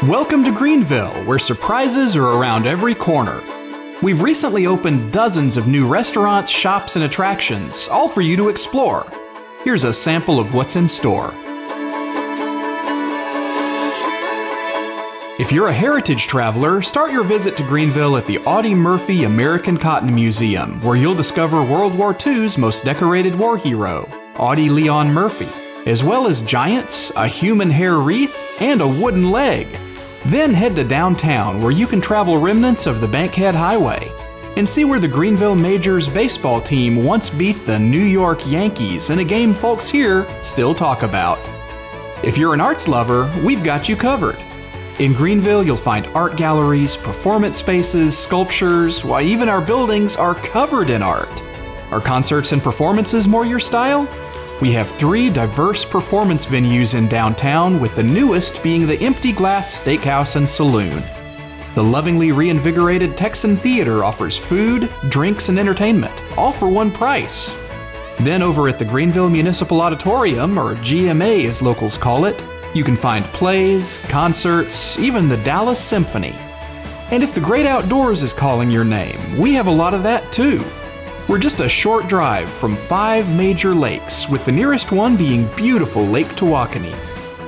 Welcome to Greenville, where surprises are around every corner. We've recently opened dozens of new restaurants, shops, and attractions, all for you to explore. Here's a sample of what's in store. If you're a heritage traveler, start your visit to Greenville at the Audie Murphy American Cotton Museum, where you'll discover World War II's most decorated war hero, Audie Leon Murphy, as well as giants, a human hair wreath, and a wooden leg. Then head to downtown, where you can travel remnants of the Bankhead Highway and see where the Greenville Majors baseball team once beat the New York Yankees in a game folks here still talk about. If you're an arts lover, we've got you covered. In Greenville, you'll find art galleries, performance spaces, sculptures, while even our buildings are covered in art. Are concerts and performances more your style? We have 3 diverse performance venues in downtown, with the newest being the Empty Glass Steakhouse and Saloon. The lovingly reinvigorated Texan Theater offers food, drinks, and entertainment, all for one price. Then over at the Greenville Municipal Auditorium, or GMA as locals call it, you can find plays, concerts, even the Dallas Symphony. And if the great outdoors is calling your name, we have a lot of that too. We're just a short drive from 5 major lakes, with the nearest one being beautiful Lake Tawakoni.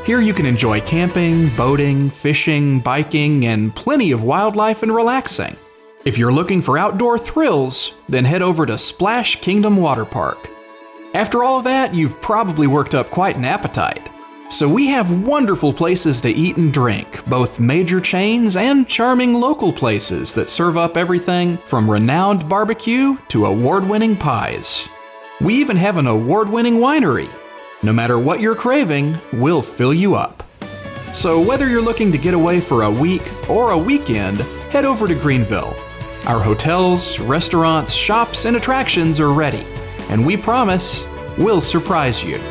Here you can enjoy camping, boating, fishing, biking, and plenty of wildlife and relaxing. If you're looking for outdoor thrills, then head over to Splash Kingdom Water Park. After all of that, you've probably worked up quite an appetite. So we have wonderful places to eat and drink, both major chains and charming local places that serve up everything from renowned barbecue to award-winning pies. We even have an award-winning winery. No matter what you're craving, we'll fill you up. So whether you're looking to get away for a week or a weekend, head over to Greenville. Our hotels, restaurants, shops, and attractions are ready, and we promise we'll surprise you.